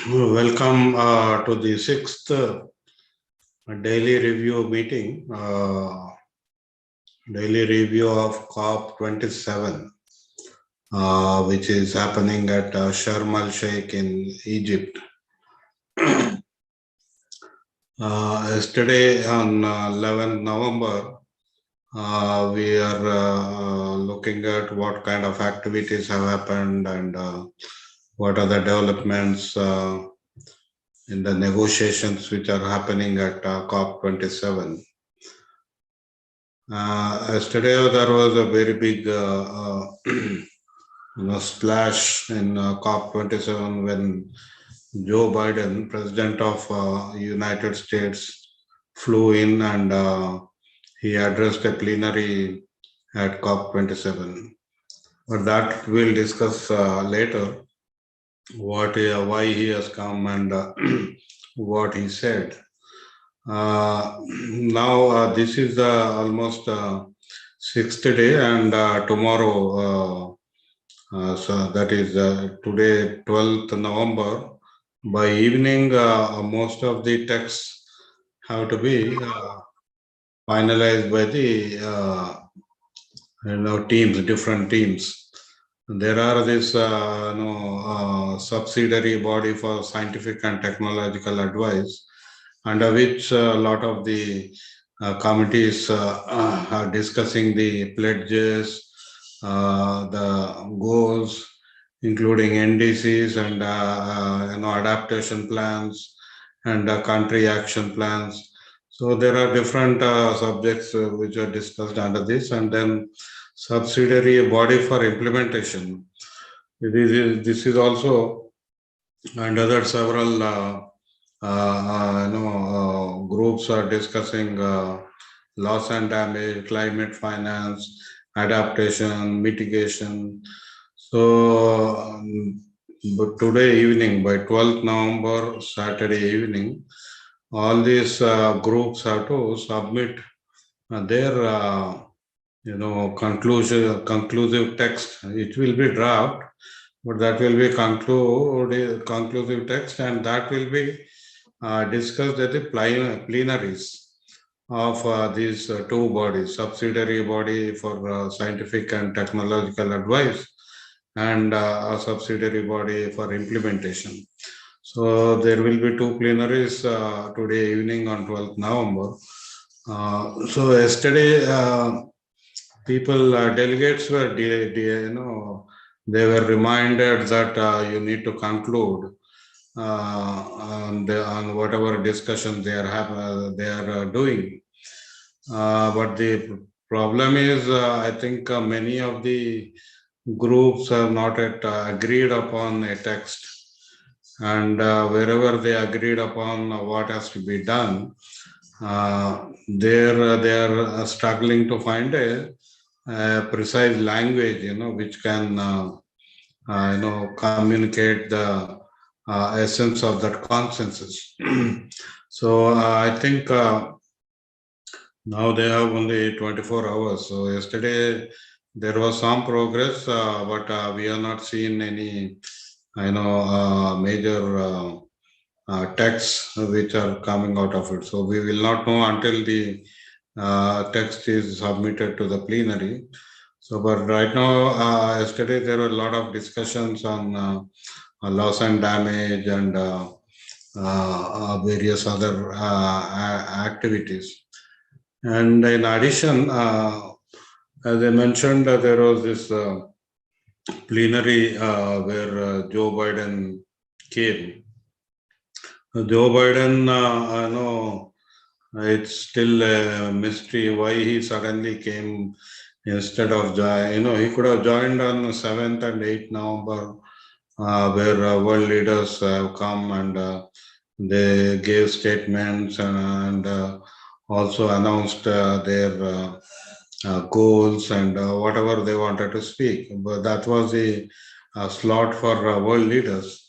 Welcome to the sixth daily review meeting, daily review of COP27, which is happening at Sharm el Sheikh in Egypt. Yesterday on 11th November, we are looking at what kind of activities have happened and what are the developments in the negotiations which are happening at COP27. Yesterday there was a very big splash in COP27 when Joe Biden, President of United States, flew in and he addressed a plenary at COP27. But that we'll discuss later, why he has come and what he said. Now this is almost sixth day, and tomorrow, so that is today, 12th November, by evening, most of the texts have to be finalized by the teams, different teams. There are this subsidiary body for scientific and technological advice, under which a lot of the committees are discussing the pledges, the goals, including NDCs and adaptation plans and country action plans. So there are different subjects which are discussed under this, and then subsidiary body for implementation. This is also under that several groups are discussing loss and damage, climate finance, adaptation, mitigation. So, but today evening, by 12th November, Saturday evening, all these groups have to submit their conclusive text. It will be draft, but that will be conclusive text, and that will be discussed at the plenaries of these two bodies, subsidiary body for scientific and technological advice and a subsidiary body for implementation. So there will be two plenaries today evening on 12th November. So yesterday, delegates were, they were reminded that you need to conclude on whatever discussion they are doing. But the problem is, I think many of the groups have not yet agreed upon a text, and wherever they agreed upon what has to be done, they are struggling to find a precise language, which can communicate the essence of that consensus. So I think now they have only 24 hours. So yesterday there was some progress, but we have not seen any, major texts which are coming out of it. So we will not know until the text is submitted to the plenary. So, but right now, yesterday there were a lot of discussions on loss and damage and various other activities. And in addition, as I mentioned, there was this plenary where Joe Biden came. Joe Biden, I know it's still a mystery why he suddenly came instead of, he could have joined on 7th and 8th November, where world leaders have come and they gave statements and also announced their goals and whatever they wanted to speak. But that was the slot for world leaders.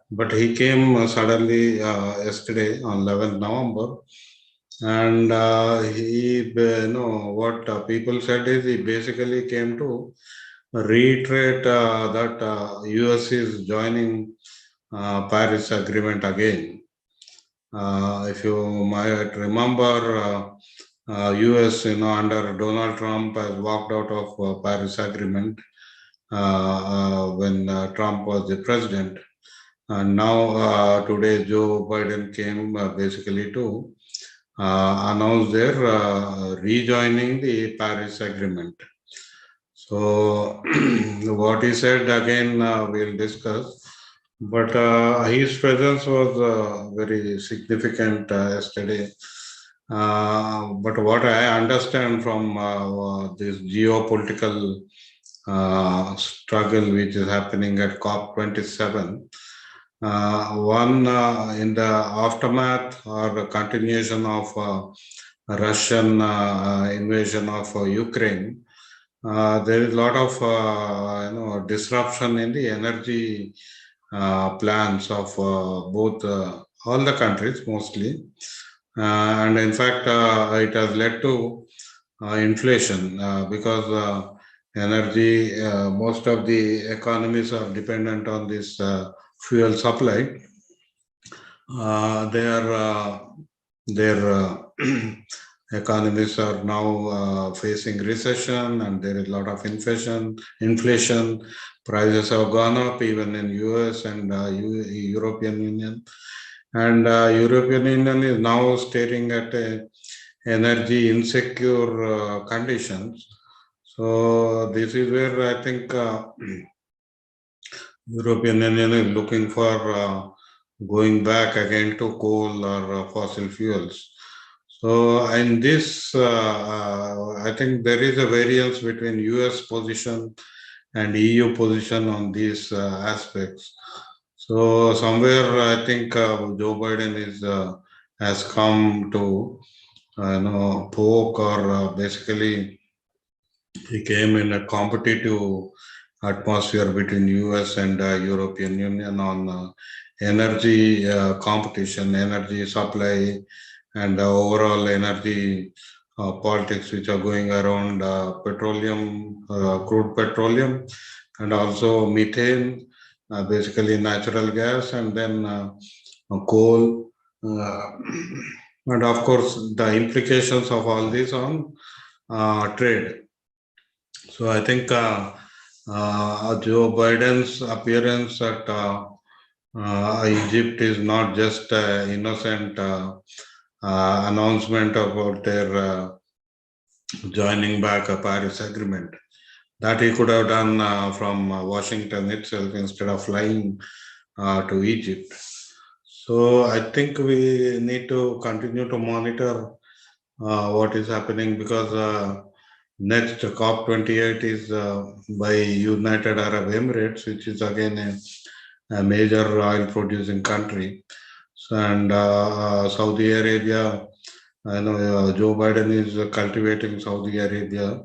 But he came suddenly yesterday on 11th November. And what people said is he basically came to reiterate that US is joining Paris Agreement again. If you might remember, US, under Donald Trump has walked out of Paris Agreement when Trump was the president. And now today Joe Biden came basically to announce their rejoining the Paris Agreement. So what he said again we'll discuss. But his presence was very significant yesterday. But what I understand from this geopolitical struggle which is happening at COP27, one in the aftermath or continuation of Russian invasion of Ukraine, there is a lot of disruption in the energy plans of both all the countries mostly, and in fact it has led to inflation because energy most of the economies are dependent on this fuel supply. Their economies are now facing recession, and there is a lot of inflation. Prices have gone up even in US and European Union. And European Union is now staring at energy insecure conditions. So this is where I think European Union is looking for going back again to coal or fossil fuels. So in this, I think there is a variance between US position and EU position on these aspects. So somewhere I think Joe Biden is has come to poke or basically he came in a competitive atmosphere between US and European Union on energy competition, energy supply, and overall energy politics which are going around petroleum, crude petroleum, and also methane, basically natural gas, and then coal. And of course, the implications of all this on trade. So I think Joe Biden's appearance at Egypt is not just innocent announcement about their joining back a Paris Agreement. That he could have done from Washington itself instead of flying to Egypt. So I think we need to continue to monitor what is happening because next COP28 is by United Arab Emirates, which is again a major oil producing country. So, and Saudi Arabia, I know Joe Biden is cultivating Saudi Arabia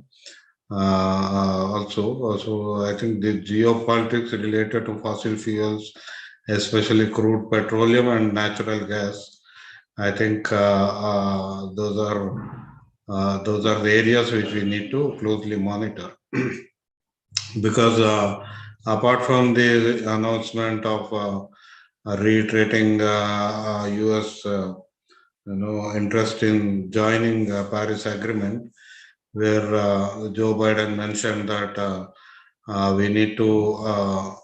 also. So I think the geopolitics related to fossil fuels, especially crude petroleum and natural gas, I think those are the areas which we need to closely monitor. Because apart from the announcement of reiterating US interest in joining Paris Agreement, where Joe Biden mentioned that we need to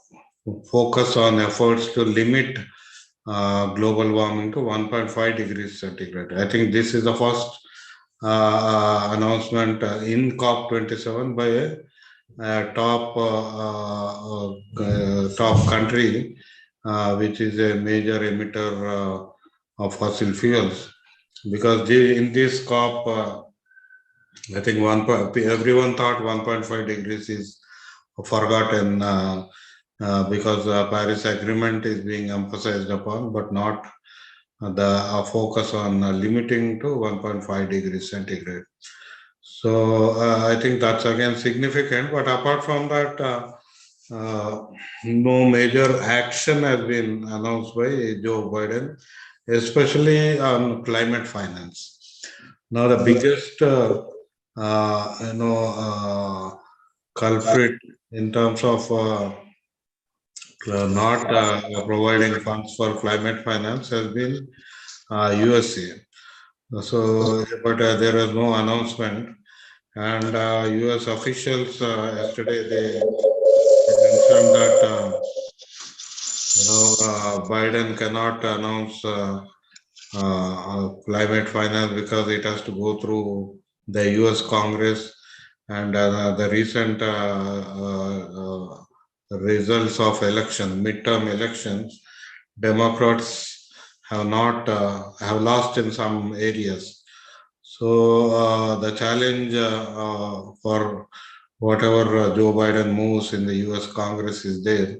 focus on efforts to limit global warming to 1.5 degrees centigrade. I think this is the first announcement in COP27 by a top country, which is a major emitter of fossil fuels. Because in this COP, I think everyone thought 1.5 degrees is forgotten because Paris Agreement is being emphasized upon, but not the focus on limiting to 1.5 degrees centigrade. So I think that's again significant. But apart from that, no major action has been announced by Joe Biden, especially on climate finance. Now, the biggest culprit in terms of not providing funds for climate finance has been USA. So, but there was no announcement, and US officials yesterday they mentioned that Biden cannot announce climate finance because it has to go through the US Congress, and the recent results of midterm elections, Democrats have lost in some areas. So the challenge for whatever Joe Biden moves in the US Congress is there.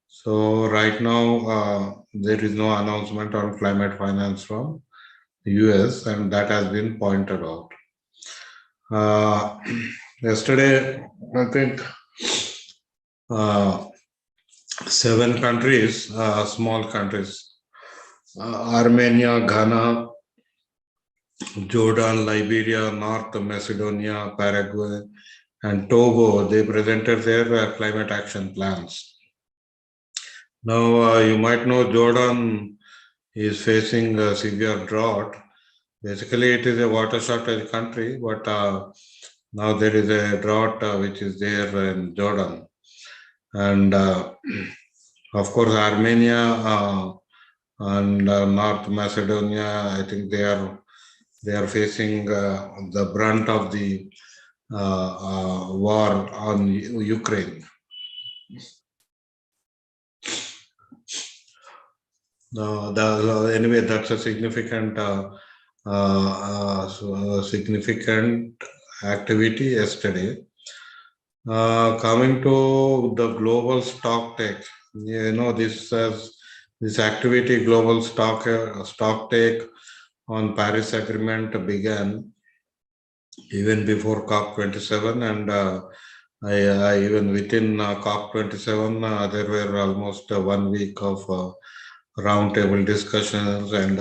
So right now there is no announcement on climate finance from the US, and that has been pointed out. Yesterday, I think 7 countries, small countries, Armenia, Ghana, Jordan, Liberia, North Macedonia, Paraguay, and Togo, they presented their climate action plans. Now, you might know Jordan is facing a severe drought. Basically, it is a water shortage country, but now there is a drought which is there in Jordan. And of course, Armenia and North Macedonia, I think they are facing the brunt of the war on Ukraine. Anyway, that's a significant significant activity yesterday. Coming to the global stock take, this activity, global stock take on Paris Agreement began even before COP27, and even within COP27, there were almost 1 week of roundtable discussions, and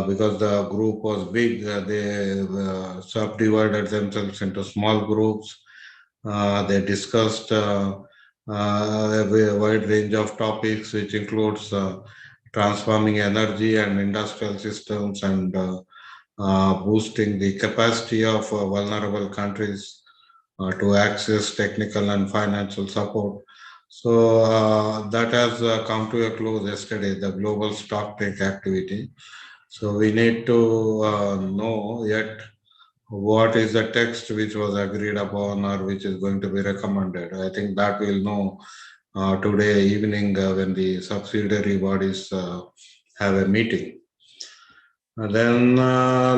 because the group was big, they subdivided themselves into small groups. They discussed a wide range of topics, which includes transforming energy and industrial systems, and boosting the capacity of vulnerable countries to access technical and financial support. So that has come to a close yesterday, the global stock take activity. So we need to know yet what is the text which was agreed upon or which is going to be recommended. I think that we'll know today evening when the subsidiary bodies have a meeting. And then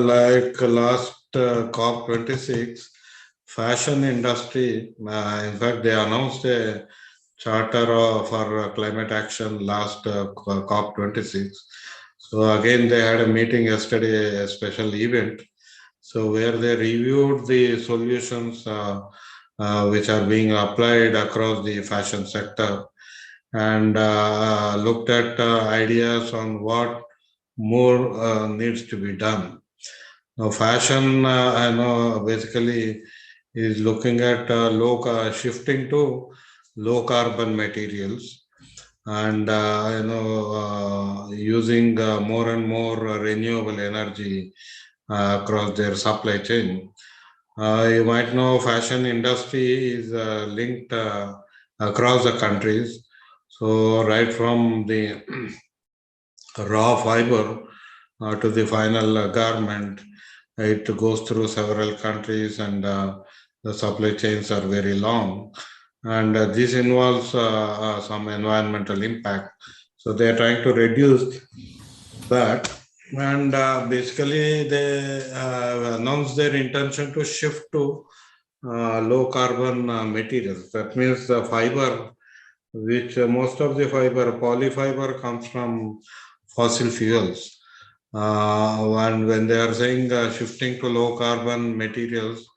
like last COP26, fashion industry, in fact, they announced a charter for climate action last COP26. So again, they had a meeting yesterday, a special event. So where they reviewed the solutions which are being applied across the fashion sector, and looked at ideas on what more needs to be done. Now, fashion, I know, basically is looking at shifting to low carbon materials, and using more and more renewable energy across their supply chain. You might know fashion industry is linked across the countries. So right from the raw fiber to the final garment, it goes through several countries, and the supply chains are very long. And this involves some environmental impact. So they are trying to reduce that. And basically, they announced their intention to shift to low carbon materials. That means the fiber, which most of the fiber, polyfiber, comes from fossil fuels. And when they are saying shifting to low carbon materials,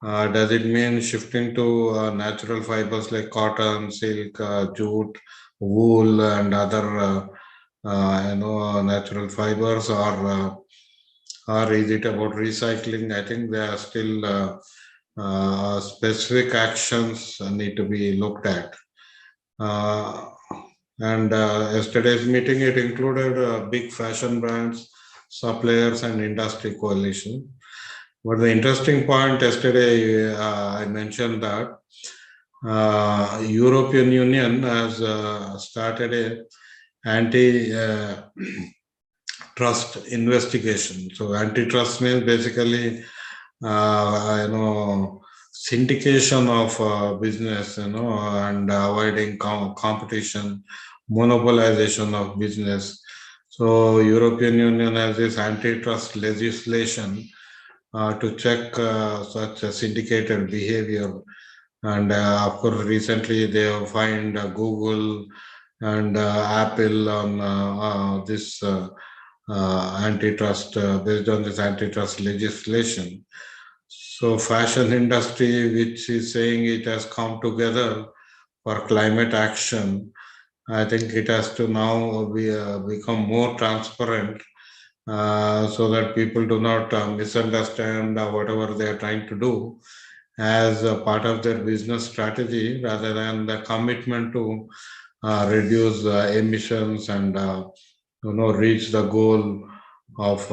does it mean shifting to natural fibers like cotton, silk, jute, wool, and other natural fibers, or or is it about recycling? I think there are still specific actions need to be looked at. And yesterday's meeting, it included big fashion brands, suppliers, and industry coalition. But the interesting point yesterday, I mentioned that European Union has started a anti trust investigation. So antitrust means basically syndication of business, and avoiding competition, monopolization of business. So European Union has this antitrust legislation to check such a syndicated behavior. And of course, recently they have fined Google and Apple on this antitrust, based on this antitrust legislation. So fashion industry, which is saying it has come together for climate action, I think it has to now become more transparent, so that people do not misunderstand whatever they are trying to do as a part of their business strategy, rather than the commitment to reduce emissions and reach the goal of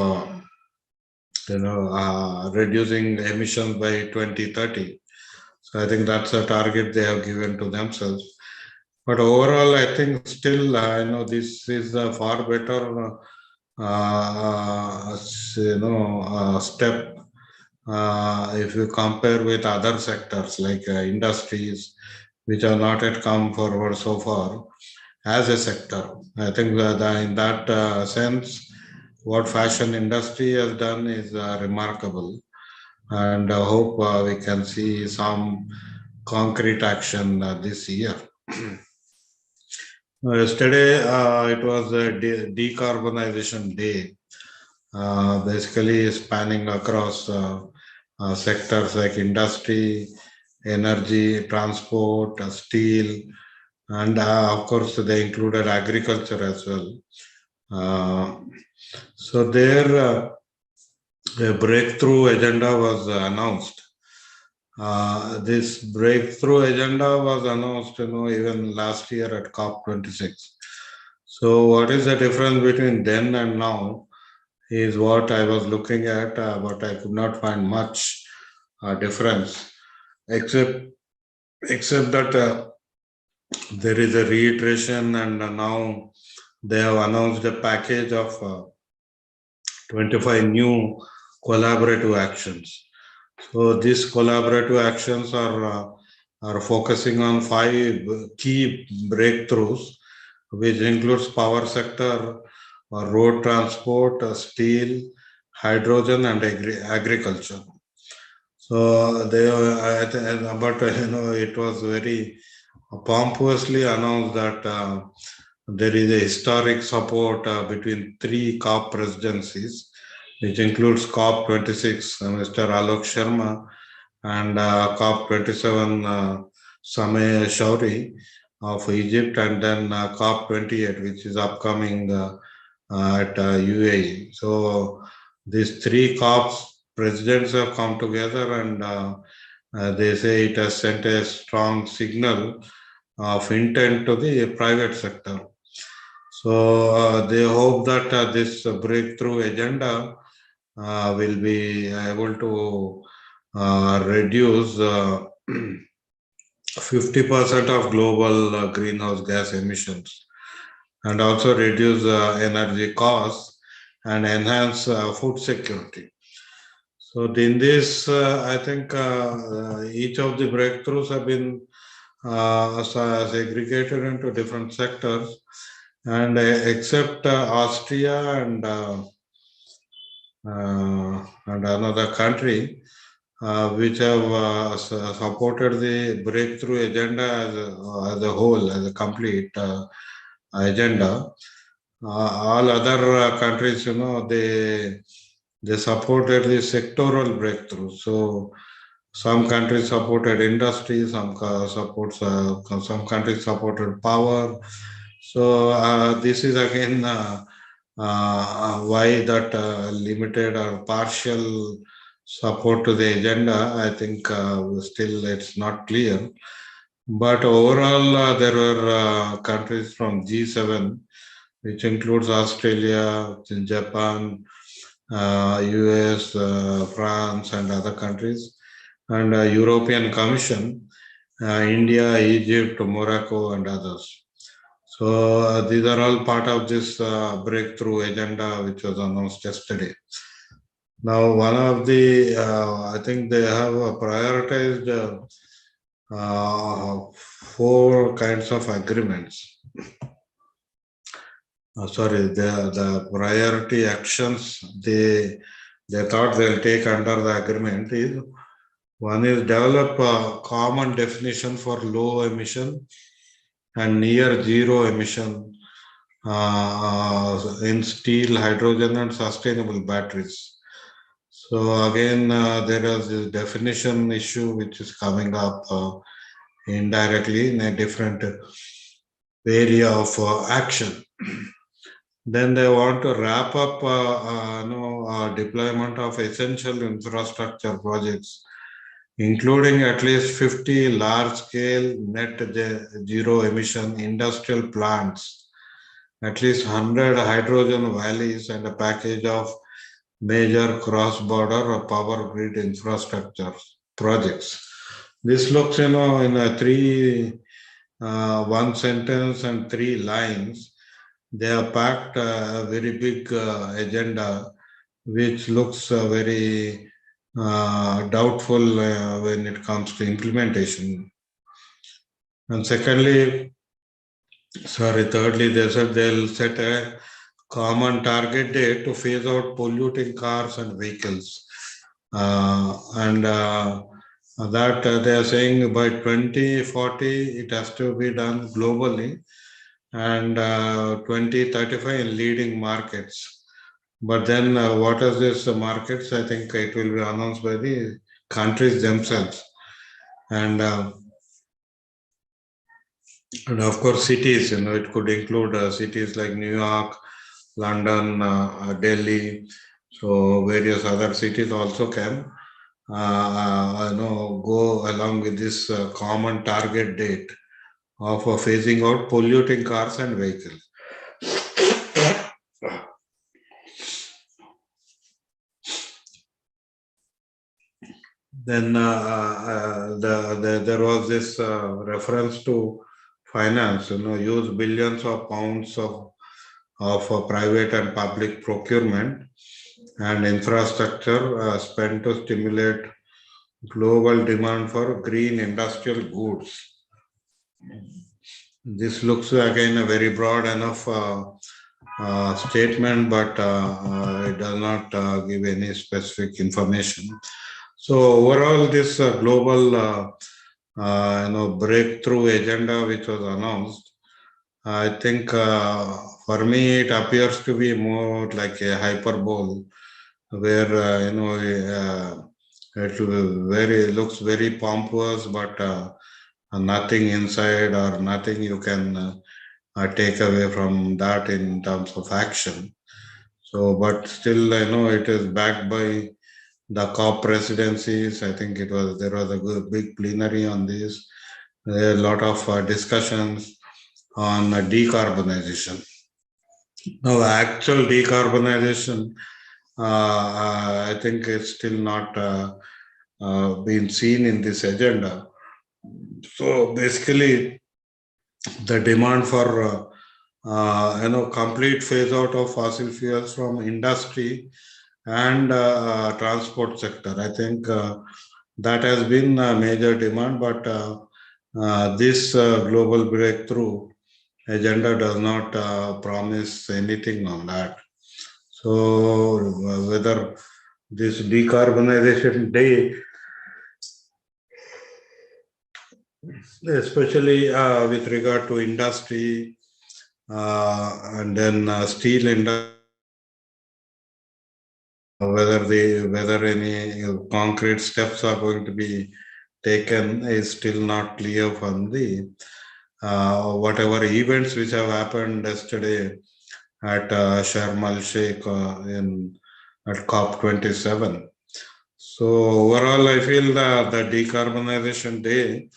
reducing emissions by 2030. So I think that's a target they have given to themselves. But overall, I think still, this is a far better, step if you compare with other sectors like industries, which have not yet come forward so far as a sector. I think that in that sense, what fashion industry has done is remarkable, and I hope we can see some concrete action this year. Yesterday, it was a decarbonization day, basically spanning across sectors like industry, energy, transport, steel, and of course, they included agriculture as well. So there, a breakthrough agenda was announced. This breakthrough agenda was announced, even last year at COP26. So, what is the difference between then and now is what I was looking at, but I could not find much difference, except that there is a reiteration, and now they have announced a package of 25 new collaborative actions. So these collaborative actions are focusing on 5 key breakthroughs, which includes power sector, road transport, steel, hydrogen, and agriculture. So but it was very pompously announced that there is a historic support between 3 COP presidencies, which includes COP26, Mr. Alok Sharma, and COP27, Sameh Shouri of Egypt, and then COP28, which is upcoming at UAE. So these 3 COPs presidents have come together, and they say it has sent a strong signal of intent to the private sector. So they hope that this breakthrough agenda will be able to reduce 50% of global greenhouse gas emissions, and also reduce energy costs and enhance food security. So in this, I think each of the breakthroughs have been segregated into different sectors, and except Austria and another country, which have supported the breakthrough agenda as a whole, as a complete agenda. All other countries, they supported the sectoral breakthrough. So some countries supported industry, some countries supported power. So this is again why that limited or partial support to the agenda, I think still it's not clear. But overall, there were countries from G7, which includes Australia, Japan, US, France, and other countries, and European Commission, India, Egypt, Morocco, and others. So these are all part of this breakthrough agenda, which was announced yesterday. Now, one of the, I think they have prioritized 4 kinds of agreements. The priority actions they thought they'll take under the agreement is, one is develop a common definition for low emission and near zero emission in steel, hydrogen, and sustainable batteries. So again, there is this definition issue which is coming up indirectly in a different area of action. Then they want to wrap up deployment of essential infrastructure projects, including at least 50 large-scale net zero emission industrial plants, at least 100 hydrogen valleys, and a package of major cross-border power grid infrastructure projects. This looks, in a one sentence and 3 lines. They have packed a very big agenda, which looks very doubtful when it comes to implementation. And thirdly, they said they'll set a common target date to phase out polluting cars and vehicles. That they are saying by 2040 it has to be done globally, and 2035 in leading markets. But then what are these markets? I think it will be announced by the countries themselves. And of course, cities, it could include cities like New York, London, Delhi. So various other cities also can go along with this common target date of phasing out polluting cars and vehicles. Then there was this reference to finance, use billions of pounds of private and public procurement and infrastructure spent to stimulate global demand for green industrial goods. This looks again a very broad enough statement, but it does not give any specific information. So overall, this global breakthrough agenda which was announced, I think for me it appears to be more like a hyperbole, where it looks very pompous, but nothing inside or nothing you can take away from that in terms of action. So, but still, it is backed by the COP presidencies. I think there was a big plenary on this. There are a lot of discussions on decarbonization. Now, actual decarbonization, I think it's still not been seen in this agenda. So basically, the demand for complete phase out of fossil fuels from industry and transport sector. I think that has been a major demand, but this global breakthrough agenda does not promise anything on that. So whether this decarbonization day, especially with regard to industry and then steel industry, whether any concrete steps are going to be taken is still not clear from the whatever events which have happened yesterday at Sharm el Sheikh at COP27. So overall, I feel the decarbonization day,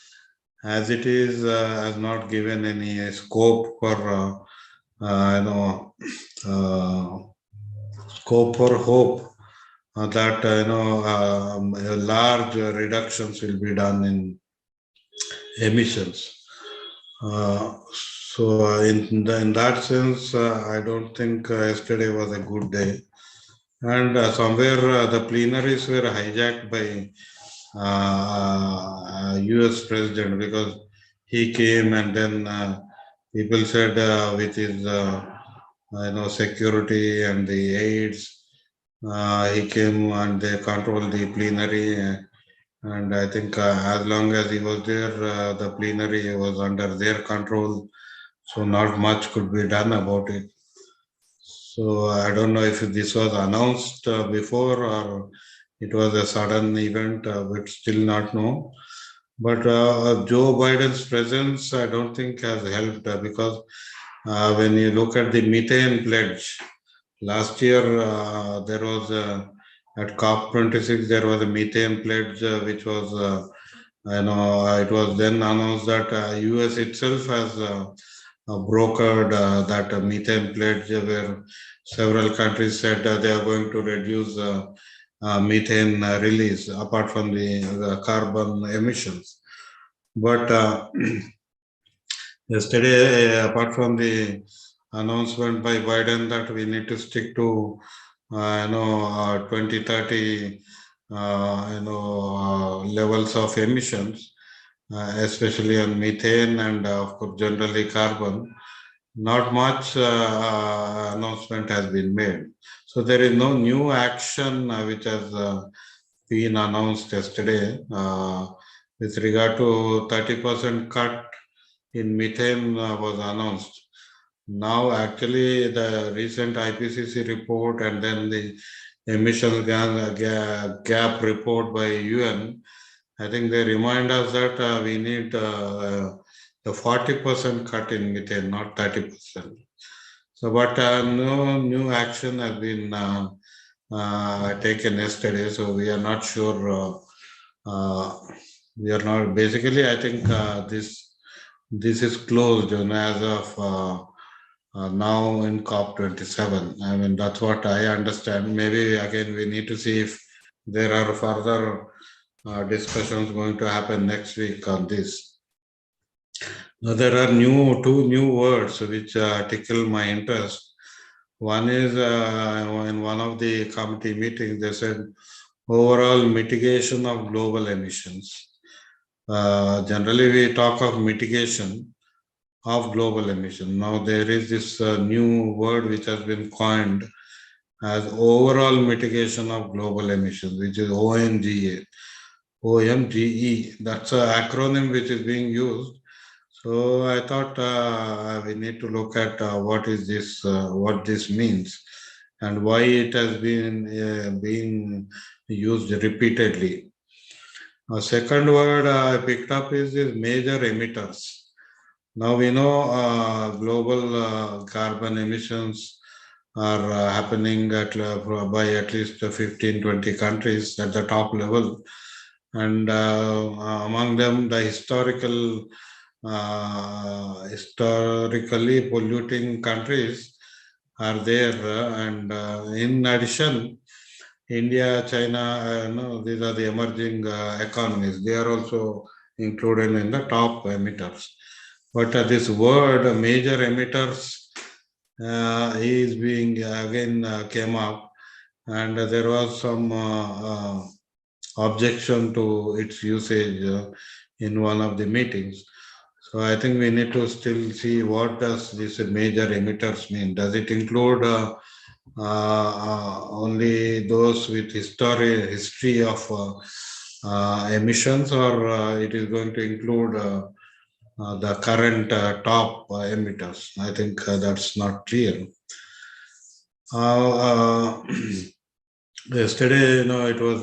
as it is, has not given any scope for uh, scope for hope that large reductions will be done in emissions. In that sense, I don't think yesterday was a good day. And somewhere the plenaries were hijacked by US president, because he came and then people said with his security and the aids, he came and they controlled the plenary. And I think as long as he was there, the plenary was under their control, so not much could be done about it. So I don't know if this was announced before or it was a sudden event, but still not know. But Joe Biden's presence, I don't think has helped because when you look at the methane pledge, last year there was at COP26 there was a methane pledge which was it was then announced that US itself has brokered that methane pledge where several countries said they are going to reduce methane release apart from the carbon emissions. But yesterday, apart from the announcement by Biden that we need to stick to 2030 levels of emissions, especially on methane and of course generally carbon, not much announcement has been made. So there is no new action which has been announced yesterday with regard to 30% cut in methane was announced. Now, actually, the recent IPCC report and then the emission gap report by UN, I think they remind us that we need the 40% cut in methane, not 30%. So, but no new action has been taken yesterday, so we are not sure. We are not. Basically, I think this is closed as of now in COP27. I mean, that's what I understand. Maybe again, we need to see if there are further discussions going to happen next week on this. Now, there are two new words which tickle my interest. One is in one of the committee meetings, they said overall mitigation of global emissions. Generally, we talk of mitigation of global emission. Now there is this new word which has been coined as overall mitigation of global emissions, which is OMGE. OMGE. That's an acronym which is being used. So I thought we need to look at what is this, what this means, and why it has been being used repeatedly. A second word I picked up is these major emitters. Now we know global carbon emissions are happening by at least 15-20 countries at the top level. And among them, the historically polluting countries are there. And in addition, India, China, these are the emerging economies. They are also included in the top emitters. But this word, major emitters, is being again came up, and there was some objection to its usage in one of the meetings. So I think we need to still see what does this major emitters mean. Does it include only those with history of emissions, or it is going to include the current top emitters? I think that's not clear. Yesterday, it was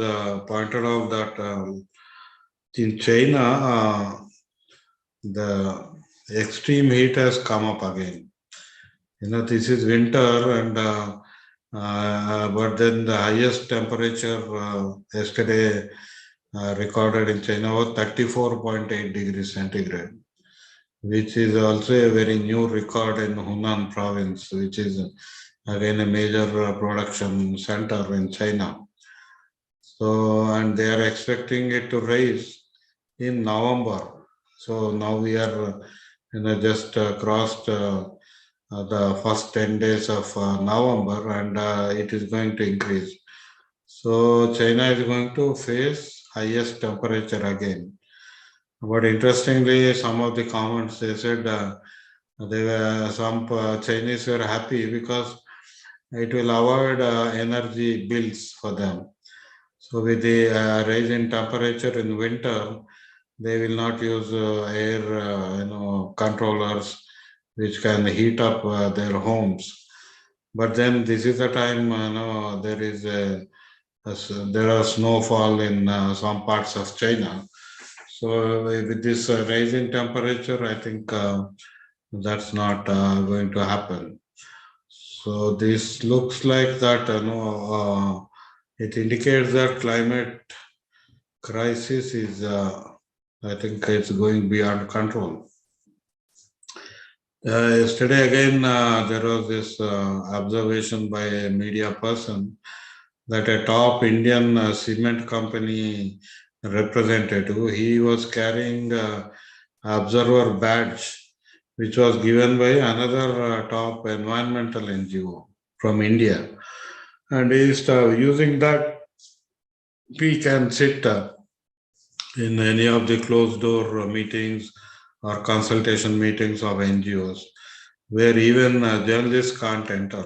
pointed out that in China, the extreme heat has come up again. This is winter, and but then the highest temperature yesterday recorded in China was 34.8 degrees centigrade, which is also a very new record in Hunan province, which is again a major production center in China. So, and they are expecting it to rise in November. So now we are, just crossed the first 10 days of November, and it is going to increase. So China is going to face highest temperature again. But interestingly, some of the comments they said they were some Chinese were happy because it will avoid energy bills for them. So with the rise in temperature in winter, they will not use air, controllers, which can heat up their homes. But then this is the time, there is there are snowfall in some parts of China. So with this rise in temperature, I think that's not going to happen. So this looks like that, it indicates that climate crisis is, I think it's going beyond control. Yesterday again, there was this observation by a media person that a top Indian cement company representative, he was carrying observer badge, which was given by another top environmental NGO from India. And he is using that, we can sit in any of the closed door meetings or consultation meetings of NGOs, where even journalists can't enter.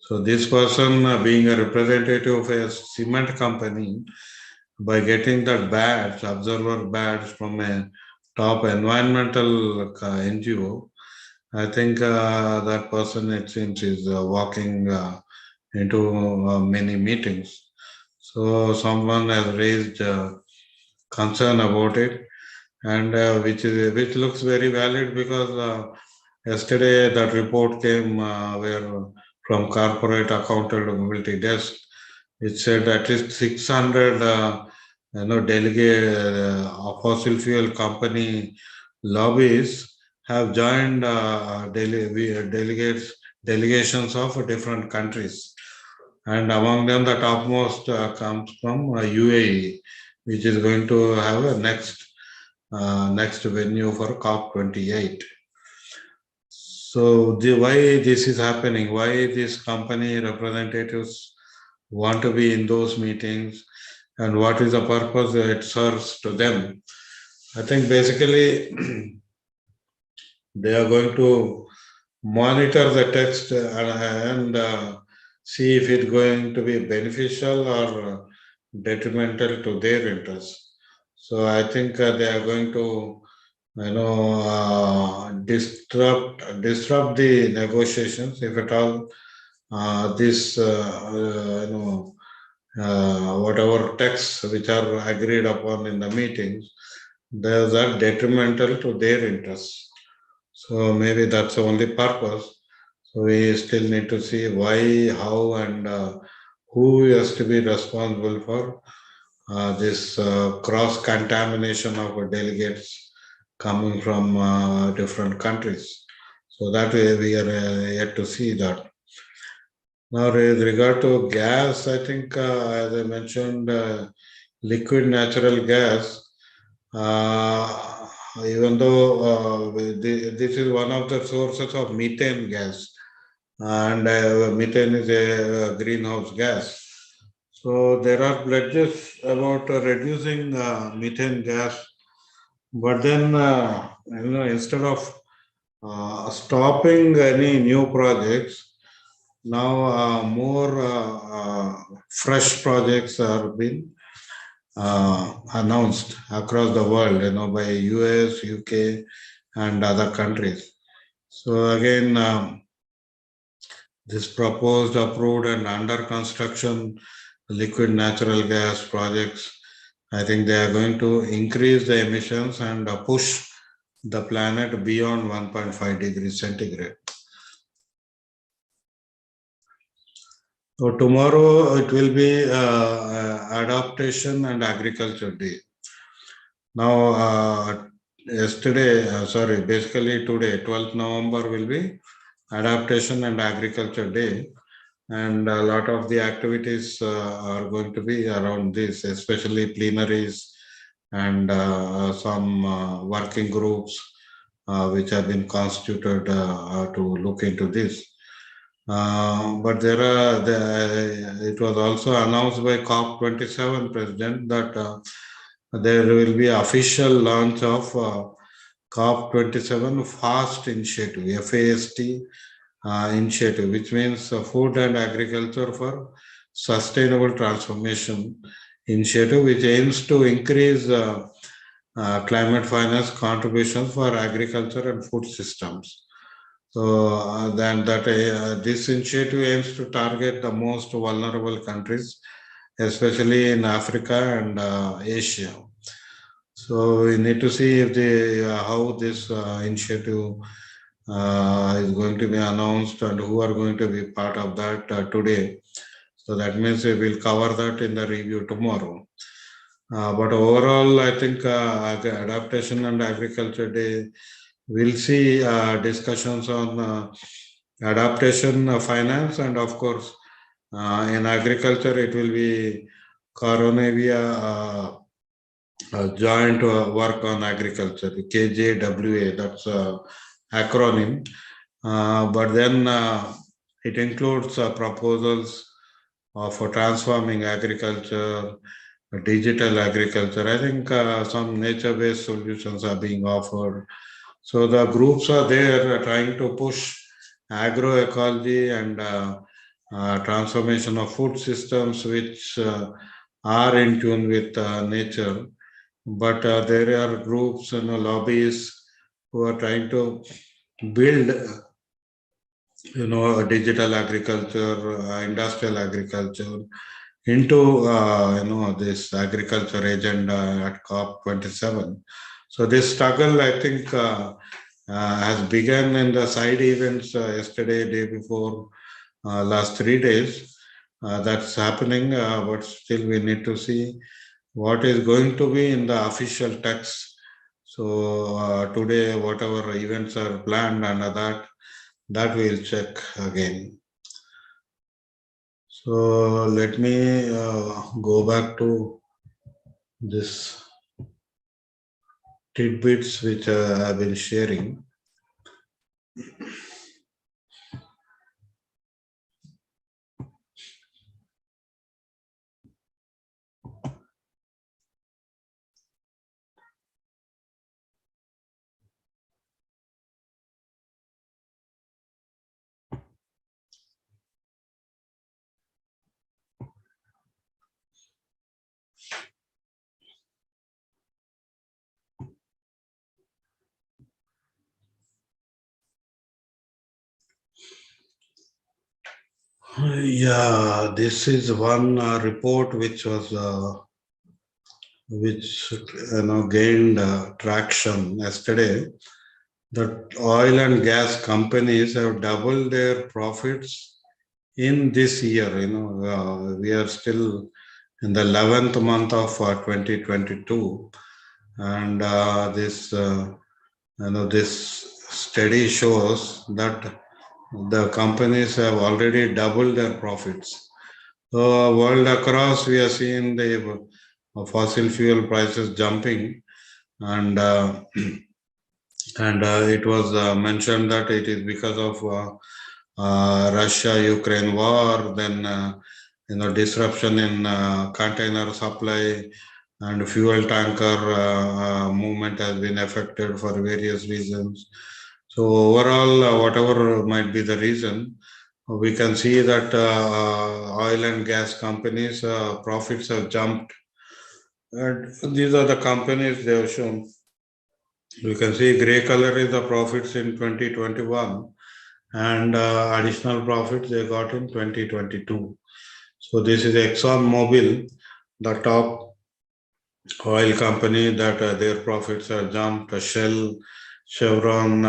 So this person, being a representative of a cement company, by getting that badge, observer badge from a top environmental NGO, I think that person, it seems, is walking into many meetings. So someone has raised concern about it, and which looks very valid because yesterday that report came where from corporate accountability desk, it said at least 600 delegate fossil fuel company lobbies have joined delegations of different countries, and among them the topmost comes from UAE, which is going to have a next venue for COP28. So why this is happening? Why these company representatives want to be in those meetings, and what is the purpose it serves to them? I think basically they are going to monitor the text and see if it's going to be beneficial or detrimental to their interests. So I think they are going to, disrupt the negotiations if at all this, whatever texts which are agreed upon in the meetings, those are detrimental to their interests. So maybe that's the only purpose. So we still need to see why, how, and who has to be responsible for this cross contamination of delegates coming from different countries. So that way we are yet to see that. Now, with regard to gas, I think, as I mentioned, liquid natural gas, even though this is one of the sources of methane gas, and methane is a greenhouse gas. So there are pledges about reducing methane gas, but then instead of stopping any new projects, now more fresh projects are being announced across the world, by US, UK, and other countries. So again, this proposed, approved, and under construction liquid natural gas projects, I think they are going to increase the emissions and push the planet beyond 1.5 degrees centigrade. So tomorrow it will be Adaptation and Agriculture Day. Now, basically today, 12th November will be Adaptation and Agriculture Day. And a lot of the activities are going to be around this, especially plenaries and some working groups which have been constituted to look into this. But it was also announced by COP27 president that there will be official launch of COP27 FAST initiative, FAST initiative, which means Food and Agriculture for Sustainable Transformation initiative, which aims to increase climate finance contributions for agriculture and food systems. So this initiative aims to target the most vulnerable countries, especially in Africa and Asia. So we need to see if how this initiative is going to be announced and who are going to be part of that today. So that means we will cover that in the review tomorrow. But overall, I think Adaptation and Agriculture Day, we'll see discussions on adaptation finance, and of course, in agriculture, it will be Coronavia joint work on agriculture, KJWA, that's acronym. But then it includes proposals for transforming agriculture, digital agriculture. I think some nature-based solutions are being offered. So the groups are there trying to push agroecology and transformation of food systems which are in tune with nature. But there are groups and lobbyists who are trying to build digital agriculture, industrial agriculture into this agriculture agenda at COP27. So this struggle, I think, has begun in the side events yesterday, day before, last 3 days. That's happening, but still we need to see what is going to be in the official text. So today, whatever events are planned under that we'll check again. So let me go back to this tidbits which I've been sharing. Yeah, this is one report which was gained traction yesterday. That oil and gas companies have doubled their profits in this year. We are still in the 11th month of 2022, and this study shows that the companies have already doubled their profits. So world across, we are seeing the fossil fuel prices jumping, and it was mentioned that it is because of Russia-Ukraine war, then disruption in container supply, and fuel tanker movement has been affected for various reasons. So overall, whatever might be the reason, we can see that oil and gas companies' profits have jumped. And these are the companies they have shown. You can see gray color is the profits in 2021, and additional profits they got in 2022. So this is ExxonMobil, the top oil company that their profits are jumped. Shell, Chevron,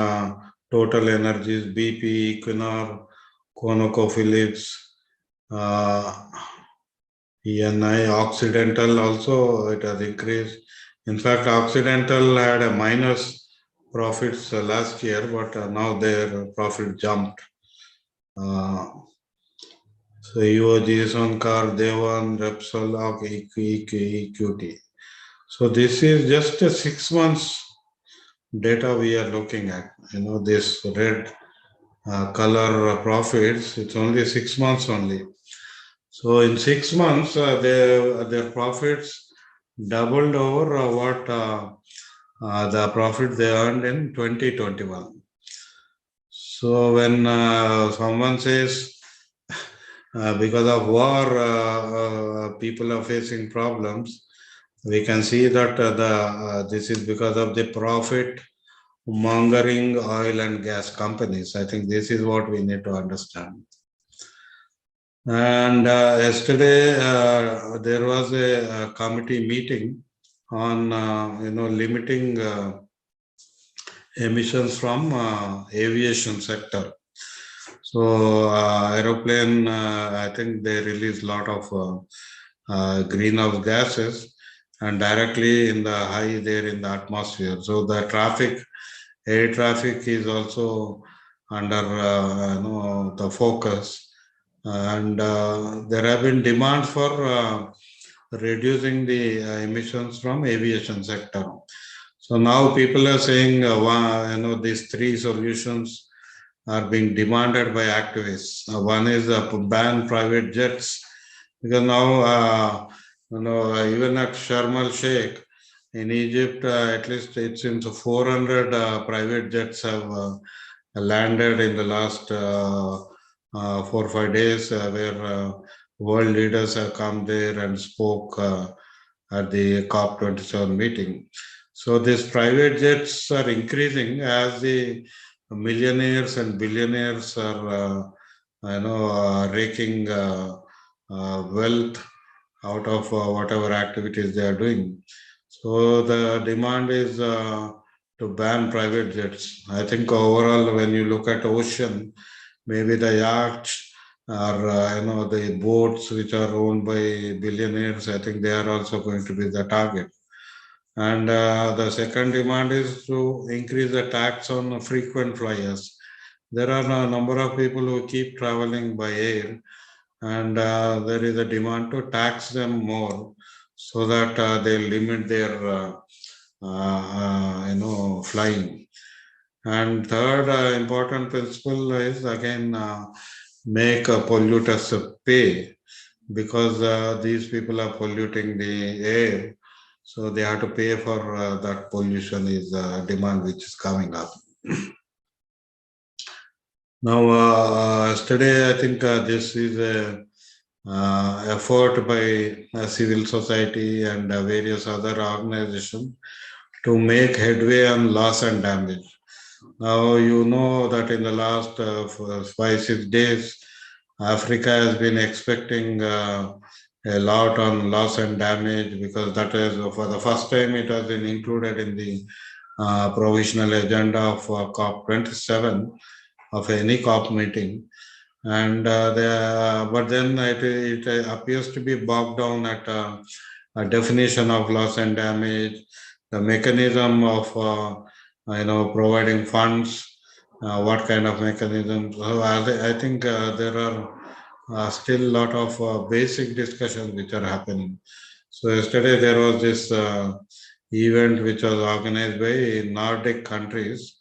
Total Energies, BP, Equinor, ConocoPhillips, ENI Occidental also it has increased. In fact, Occidental had a minus profits last year, but now their profit jumped. So EOG, Sonkar, Devan, Repsol, EQT. So this is just a 6 months data we are looking at. This red color profits, it's only 6 months only. So in 6 months, their profits doubled over what the profit they earned in 2021. So when someone says because of war, people are facing problems, we can see that this is because of the profit mongering oil and gas companies. I think this is what we need to understand. And yesterday there was a committee meeting on limiting emissions from aviation sector. So aeroplane, I think they release a lot of greenhouse gases and directly in the high there in the atmosphere. So the air traffic is also under the focus. And there have been demands for reducing the emissions from aviation sector. So now people are saying, these three solutions are being demanded by activists. One is ban private jets, because now, even at Sharm el Sheikh in Egypt, at least it seems 400 private jets have landed in the last 4 or 5 days, where world leaders have come there and spoke at the COP27 meeting. So these private jets are increasing as the millionaires and billionaires are, raking wealth out of whatever activities they are doing. So the demand is to ban private jets. I think overall, when you look at ocean, maybe the yachts or the boats which are owned by billionaires, I think they are also going to be the target. And the second demand is to increase the tax on frequent flyers. There are a number of people who keep traveling by air, and there is a demand to tax them more so that they limit their flying. And third important principle is again make polluters pay, because these people are polluting the air, so they have to pay for that pollution is demand which is coming up. Now, yesterday I think this is a effort by civil society and various other organizations to make headway on loss and damage. Now, you know that in the last 5-6 days, Africa has been expecting a lot on loss and damage, because that is for the first time it has been included in the provisional agenda of COP27 of any COP meeting. And but then it appears to be bogged down at a definition of loss and damage, the mechanism of providing funds, what kind of mechanism. So I think there are still a lot of basic discussions which are happening. So yesterday there was this event which was organized by Nordic countries,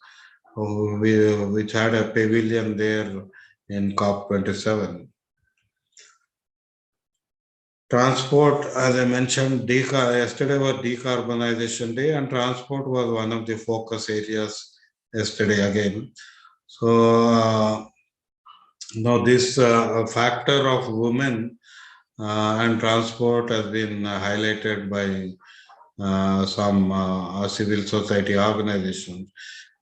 which had a pavilion there in COP27. Transport, as I mentioned, yesterday was decarbonization day, and transport was one of the focus areas yesterday again. So now this factor of women and transport has been highlighted by some civil society organizations,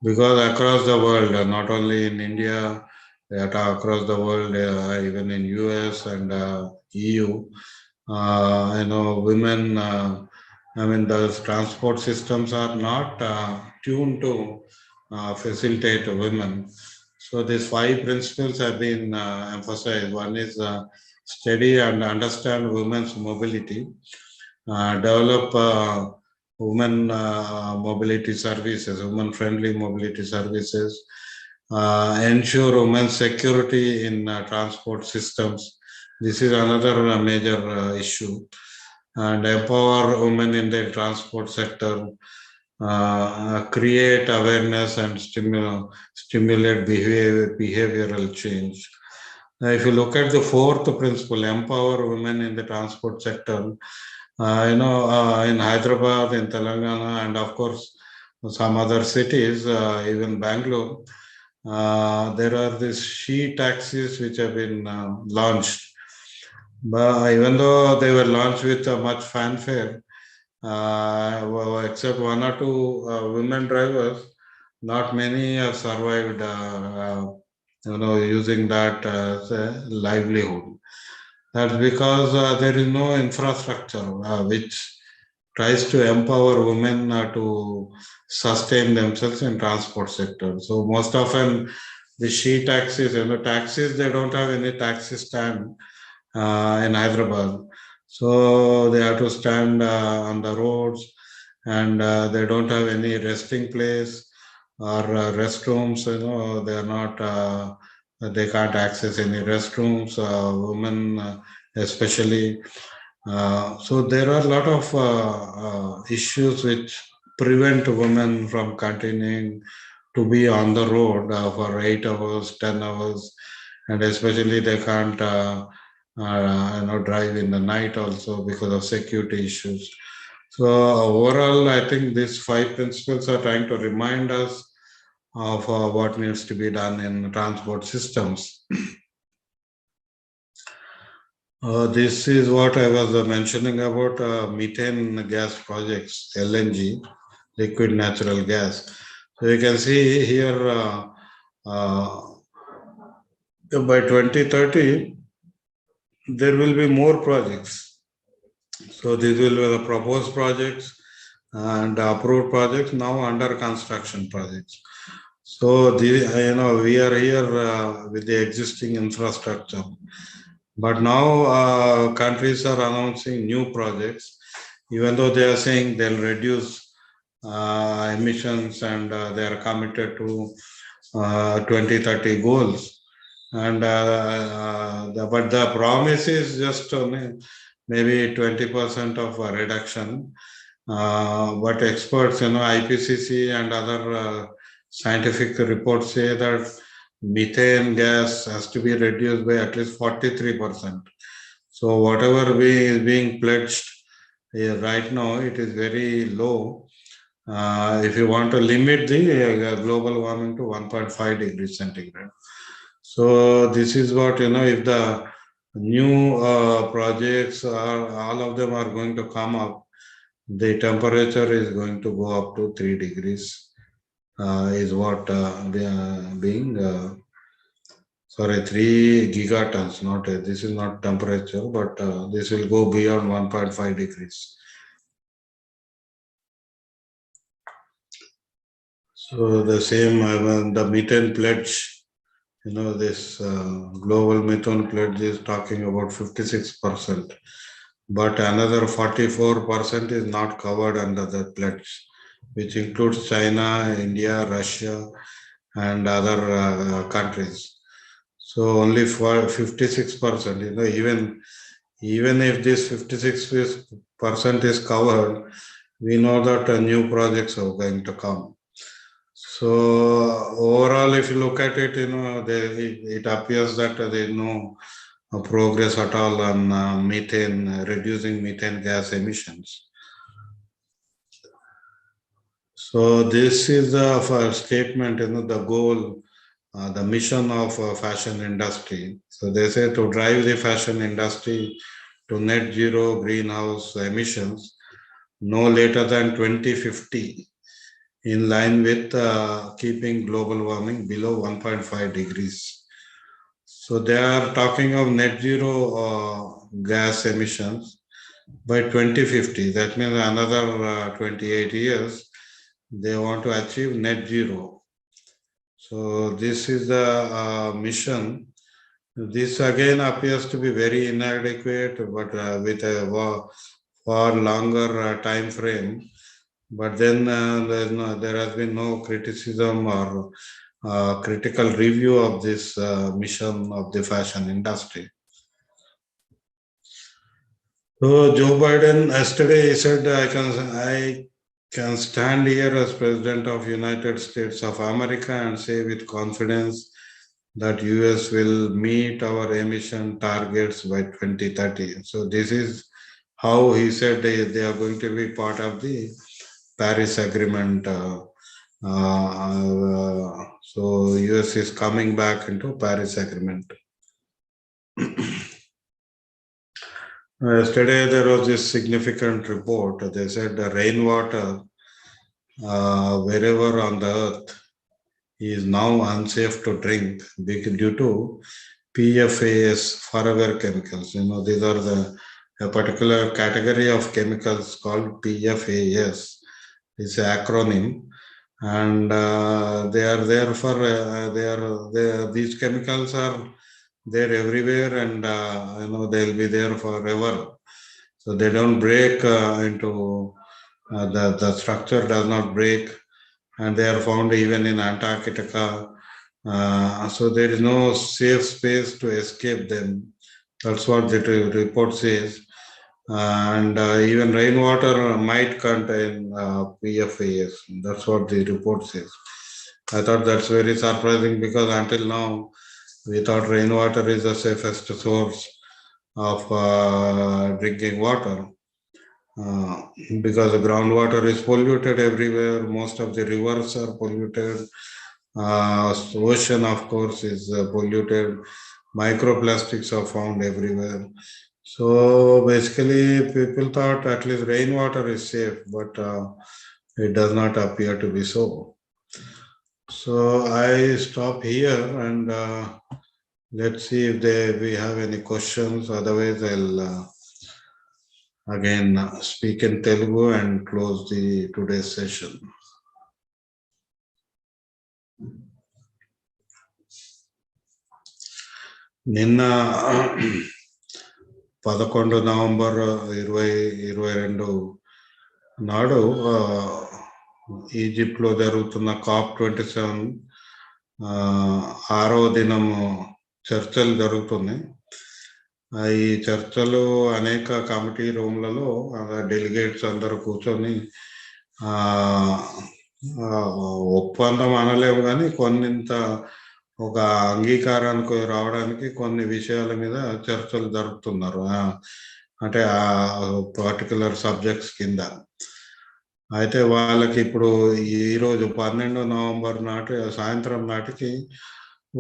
because across the world, not only in India, across the world, even in US and EU, women, those transport systems are not tuned to facilitate women. So these 5 principles have been emphasized. One is study and understand women's mobility, develop women mobility services, women-friendly mobility services, ensure women's security in transport systems. This is another major issue. And empower women in the transport sector, create awareness and stimulate behavioral change. Now, if you look at the fourth principle, empower women in the transport sector, in Hyderabad, in Telangana, and of course, some other cities, even Bangalore, there are these she taxis which have been launched. But even though they were launched with much fanfare, except one or two women drivers, not many have survived, using that as a livelihood. That's because there is no infrastructure which tries to empower women to sustain themselves in transport sector. So most often the she taxis, taxis, they don't have any taxi stand in Hyderabad. So they have to stand on the roads, and they don't have any resting place or restrooms. They are not. They can't access any restrooms. Women, especially. So there are a lot of issues which prevent women from continuing to be on the road for 8 hours, 10 hours, and especially they can't drive in the night also because of security issues. So overall, I think these five principles are trying to remind us of what needs to be done in transport systems. This is what I was mentioning about methane gas projects, LNG, liquid natural gas. So you can see here by 2030, there will be more projects. So these will be the proposed projects and approved projects now under construction projects. So we are here with the existing infrastructure, but now countries are announcing new projects, even though they are saying they'll reduce emissions and they are committed to 2030 goals. And but the promise is just maybe 20% of a reduction. But experts, IPCC and other scientific reports say that methane gas has to be reduced by at least 43%. So whatever is being pledged right now, it is very low. If you want to limit the global warming to 1.5 degrees centigrade. So this is what, if the new projects are, all of them are going to come up, the temperature is going to go up to 3 degrees, is what being, 3 gigatons, this is not temperature, but this will go beyond 1.5 degrees. So the same, the methane pledge, this global methane pledge is talking about 56%, but another 44% is not covered under the pledge, which includes China, India, Russia, and other countries. So only for 56%, even if this 56% is covered, we know that new projects are going to come. So overall, if you look at it, it appears that there is no progress at all on reducing methane gas emissions. So this is the statement, the goal, the mission of fashion industry. So they say to drive the fashion industry to net zero greenhouse emissions no later than 2050, in line with keeping global warming below 1.5 degrees. So they are talking of net zero gas emissions by 2050. That means another 28 years, they want to achieve net zero. So this is the mission This again appears to be very inadequate, but with a far longer time frame. But then there has been no criticism or critical review of this mission of the fashion industry. So Joe Biden yesterday he said, I can stand here as President of United States of America and say with confidence that US will meet our emission targets by 2030. So this is how he said they are going to be part of the Paris Agreement. So US is coming back into Paris Agreement. Yesterday there was this significant report. They said the rainwater wherever on the earth is now unsafe to drink due to PFAS, forever chemicals. These are a particular category of chemicals called PFAS. It's an acronym, and they are there for these chemicals are there everywhere, and they'll be there forever. So they don't break into the structure does not break, and they are found even in Antarctica. So there is no safe space to escape them. That's what the report says. And even rainwater might contain PFAS. That's what the report says. I thought that's very surprising because until now we thought rainwater is the safest source of drinking water. Because the groundwater is polluted everywhere, most of the rivers are polluted. Ocean, of course, is polluted. Microplastics are found everywhere. So basically, people thought at least rainwater is safe, but it does not appear to be so. So I stop here and let's see if we have any questions. Otherwise, I'll again speak in Telugu and close the today's session. నిన్న 11 November 2022 నాడు ఈజిప్ట్లో జరుగుతున్న COP27 6వ దినము చర్చలు జరుగుతున్నాయి. ఈ చర్చలు అనేక కమిటీ రూమ్లలో డెలిగేట్స్ అందరూ కూర్చొని ఒప్పందం అనలేము కానీ కొన్నింత ఒక అంగీకారానికి రావడానికి కొన్ని విషయాల మీద చర్చలు జరుపుతున్నారు. అంటే ఆ పర్టికులర్ సబ్జెక్ట్స్ కింద. అయితే వాళ్ళకి ఇప్పుడు ఈరోజు 12 నవంబర్ నాటి సాయంత్రం నాటికి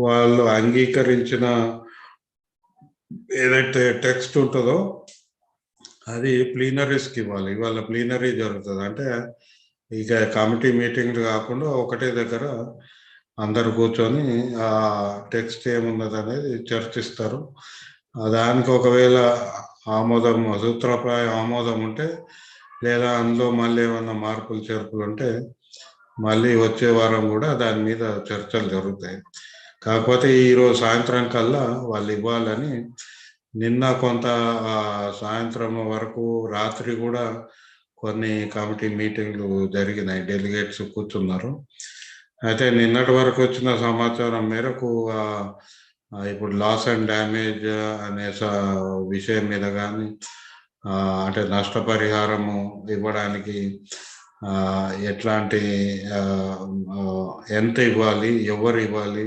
వాళ్ళు అంగీకరించిన ఏదైతే టెక్స్ట్ ఉంటుందో అది ప్లీనరీస్కి ఇవ్వాలి. ఇవాళ ప్లీనరీ జరుగుతుంది. అంటే ఇక కమిటీ మీటింగ్లు కాకుండా ఒకటే దగ్గర అందరు కూర్చొని ఆ టెక్స్ట్ ఏమున్నది అనేది చర్చిస్తారు. దానికి ఒకవేళ సూత్రప్రాయ ఆమోదం ఉంటే, లేదా అందులో మళ్ళీ ఏమన్నా మార్పులు చేర్పులు ఉంటే మళ్ళీ వచ్చే వారం కూడా దాని మీద చర్చలు జరుగుతాయి. కాకపోతే ఈరోజు సాయంత్రం కల్లా వాళ్ళు ఇవ్వాలని నిన్న కొంత సాయంత్రం వరకు రాత్రి కూడా కొన్ని కమిటీ మీటింగ్లు జరిగినాయి. డెలిగేట్స్ కూర్చున్నారు. అయితే నిన్నటి వరకు వచ్చిన సమాచారం మేరకు ఇప్పుడు లాస్ అండ్ డ్యామేజ్ అనే విషయం మీద కానీ అంటే నష్టపరిహారము ఇవ్వడానికి ఎట్లాంటి ఎంత ఇవ్వాలి, ఎవరు ఇవ్వాలి,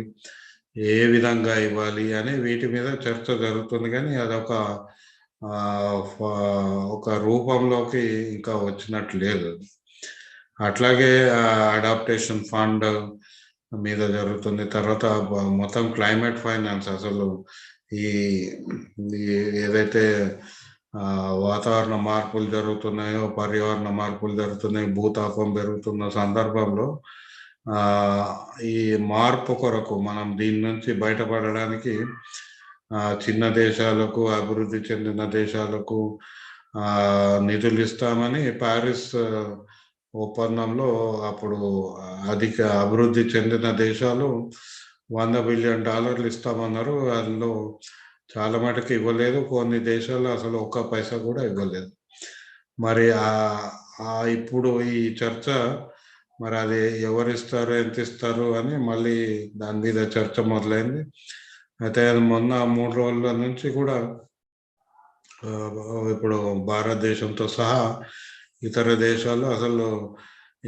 ఏ విధంగా ఇవ్వాలి అనే వీటి మీద చర్చ జరుగుతుంది. కానీ అదొక ఒక రూపంలోకి ఇంకా వచ్చినట్టు లేదు. అట్లాగే అడాప్టేషన్ ఫండ్ మీద జరుగుతుంది. తర్వాత మొత్తం క్లైమేట్ ఫైనాన్స్, అసలు ఈ ఏదైతే వాతావరణ మార్పులు జరుగుతున్నాయో, పర్యావరణ మార్పులు జరుగుతున్నాయి, భూతాపం పెరుగుతున్న సందర్భంలో ఈ మార్పు కొరకు మనం దీని నుంచి బయటపడడానికి చిన్న దేశాలకు, అభివృద్ధి చెందిన దేశాలకు నిధులు ఇస్తామని ప్యారిస్ ఒప్పందంలో అప్పుడు అభివృద్ధి చెందిన దేశాలు $100 బిలియన్ ఇస్తామన్నారు. అందులో చాలా మటుకు ఇవ్వలేదు. కొన్ని దేశాలు అసలు ఒక్క పైసా కూడా ఇవ్వలేదు. మరి ఇప్పుడు ఈ చర్చ మరి అది ఎవరిస్తారు, ఎంత ఇస్తారు అని మళ్ళీ దాని మీద చర్చ మొదలైంది. అయితే మొన్న 3 రోజుల నుంచి కూడా ఇప్పుడు భారతదేశంతో సహా ఇతర దేశాలు అసలు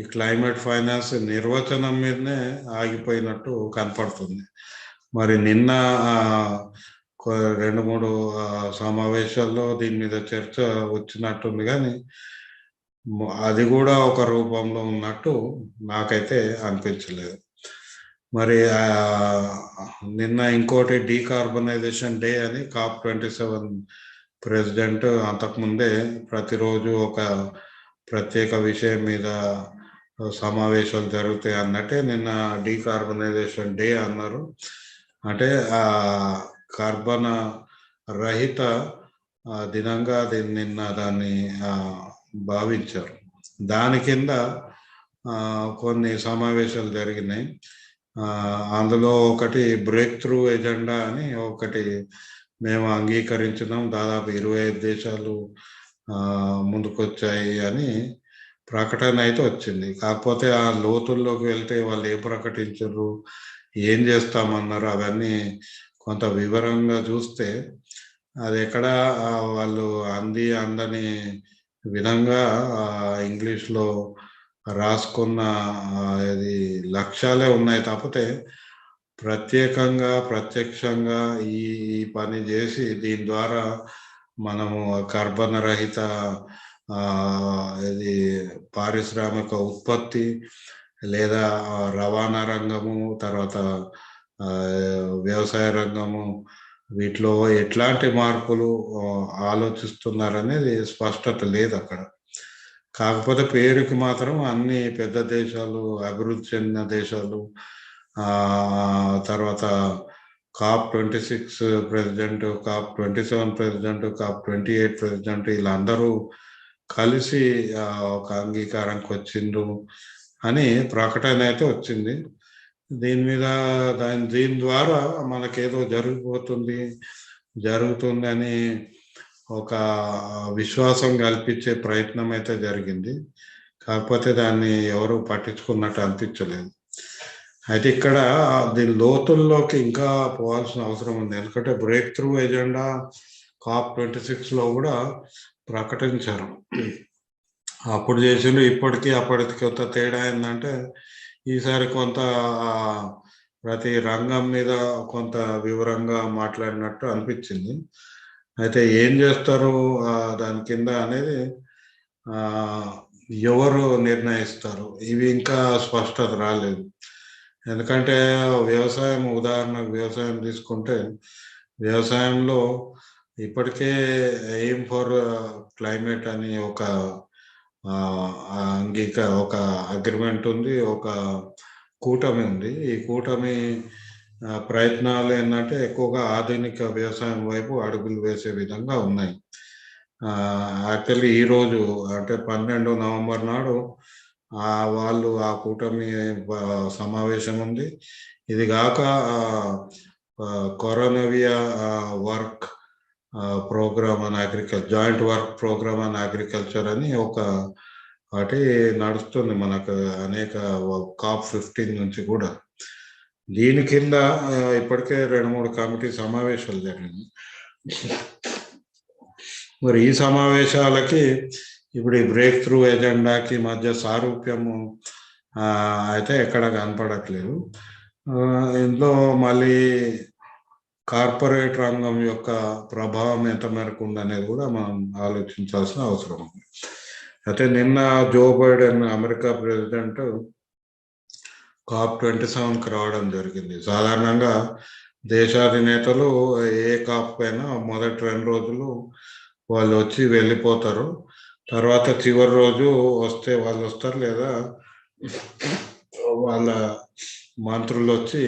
ఈ క్లైమేట్ ఫైనాన్స్ నిర్వచనం మీదనే ఆగిపోయినట్టు కనపడుతుంది. మరి నిన్న 2-3 సమావేశాల్లో దీని మీద చర్చ వచ్చినట్టుంది, కానీ అది కూడా ఒక రూపంలో ఉన్నట్టు నాకైతే అనిపించలేదు. మరి నిన్న ఇంకోటి డీకార్బనైజేషన్ డే అని COP27 ప్రెసిడెంట్ అంతకుముందే ప్రతిరోజు ఒక ప్రత్యేక విషయం మీద సమావేశాలు జరుగుతాయి అన్నట్టే నిన్న డీకార్బనైజేషన్ డే అన్నారు. అంటే కార్బన రహిత దినంగా నిన్న దాన్ని భావించారు. దాని కింద కొన్ని సమావేశాలు జరిగినాయి. అందులో ఒకటి బ్రేక్ త్రూ ఎజెండా అని ఒకటి మేము అంగీకరించినాం. దాదాపు 25 దేశాలు ముందుకొచ్చాయి అని ప్రకటన అయితే వచ్చింది. కాకపోతే ఆ లోతుల్లోకి వెళ్తే వాళ్ళు ఏం ప్రకటించారు, ఏం చేస్తామన్నారు, అవన్నీ కొంత వివరంగా చూస్తే అది ఎక్కడ వాళ్ళు అందని విధంగా ఇంగ్లీష్లో రాసుకున్న ఇది లక్ష్యాలే ఉన్నాయి. తప్పితే ప్రత్యేకంగా ప్రత్యక్షంగా ఈ పని చేసి దీని ద్వారా మనము కర్బన రహిత ఇది పారిశ్రామిక ఉత్పత్తి లేదా రవాణా రంగము, తర్వాత వ్యవసాయ రంగము, వీటిలో ఎట్లాంటి మార్పులు ఆలోచిస్తున్నారనేది స్పష్టత లేదు అక్కడ. కాకపోతే పేరుకి మాత్రం అన్ని పెద్ద దేశాలు, అభివృద్ధి చెందిన దేశాలు, తర్వాత COP26 president, COP27 president, COP28 president వీళ్ళందరూ కలిసి ఒక అంగీకారానికి వచ్చిండ్రు అని ప్రకటన అయితే వచ్చింది. దీని మీద దీని ద్వారా మనకేదో జరుగుతుందని ఒక విశ్వాసం కల్పించే ప్రయత్నం అయితే జరిగింది. కాకపోతే దాన్ని ఎవరు పట్టించుకున్నట్టు అనిపించలేదు. అయితే ఇక్కడ దీని లోతుల్లోకి ఇంకా పోవాల్సిన అవసరం ఉంది. ఎందుకంటే బ్రేక్ త్రూ ఎజెండా COP26లో కూడా ప్రకటించారు. అప్పుడు చేసిండు, అప్పటికి కొంత తేడా ఏంటంటే ఈసారి కొంత ప్రతి రంగం మీద కొంత వివరంగా మాట్లాడినట్టు అనిపించింది. అయితే ఏం చేస్తారు దాని కింద అనేది ఎవరు నిర్ణయిస్తారు, ఇవి ఇంకా స్పష్టత రాలేదు. ఎందుకంటే ఉదాహరణకు వ్యవసాయం తీసుకుంటే వ్యవసాయంలో ఇప్పటికే ఎయిమ్ ఫర్ క్లైమేట్ అని ఒక ఒక అగ్రిమెంట్ ఉంది, ఒక కూటమి ఉంది. ఈ కూటమి ప్రయత్నాలు ఏంటంటే ఎక్కువగా ఆధునిక వ్యవసాయం వైపు అడుగులు వేసే విధంగా ఉన్నాయి. యాక్చువల్లీ ఈరోజు అంటే 12 నవంబర్ నాడు వాళ్ళు ఆ కూటమి సమావేశం ఉంది. ఇది కాక Koronivia work programme on agriculture, joint work programme on agriculture అని ఒకటి నడుస్తుంది మనకు అనేక COP15 నుంచి కూడా. దీని కింద ఇప్పటికే 2-3 కమిటీ సమావేశాలు జరిగింది. మరి ఈ సమావేశాలకి ఇప్పుడు ఈ బ్రేక్ త్రూ ఎజెండాకి మధ్య సారూప్యము అయితే ఎక్కడ కనపడట్లేదు. ఇందులో మళ్ళీ కార్పొరేట్ రంగం యొక్క ప్రభావం ఎంత మేరకు ఉందనేది కూడా మనం ఆలోచించాల్సిన అవసరం ఉంది. అయితే నిన్న జో బైడెన్ అమెరికా ప్రెసిడెంట్ COP27కి రావడం జరిగింది. సాధారణంగా దేశాధినేతలు ఏ కాప్ పైన మొదటి 2 రోజులు వాళ్ళు వచ్చి వెళ్ళిపోతారు. తర్వాత చివరి రోజు వస్తే వాళ్ళు వస్తారు, లేదా వాళ్ళ మంత్రులు వచ్చి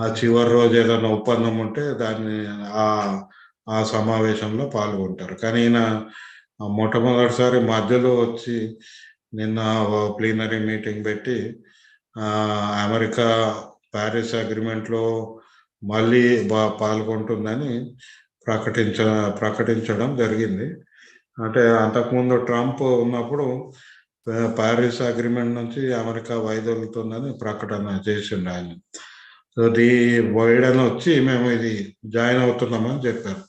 ఆ చివరి రోజు ఏదైనా ఒప్పందం ఉంటే దాన్ని ఆ సమావేశంలో పాల్గొంటారు. కానీ ఈయన మొట్టమొదటిసారి మధ్యలో వచ్చి నిన్న ప్లీనరీ మీటింగ్ పెట్టి అమెరికా ప్యారిస్ అగ్రిమెంట్లో మళ్ళీ పాల్గొంటుందని ప్రకటించడం జరిగింది. అంటే అంతకుముందు ట్రంప్ ఉన్నప్పుడు ప్యారిస్ అగ్రిమెంట్ నుంచి అమెరికా వైదొలుగుతుందని ప్రకటన చేసిండు ఆయన. సో బైడెన్ వచ్చి మేము ఇది జాయిన్ అవుతున్నామని చెప్పారు.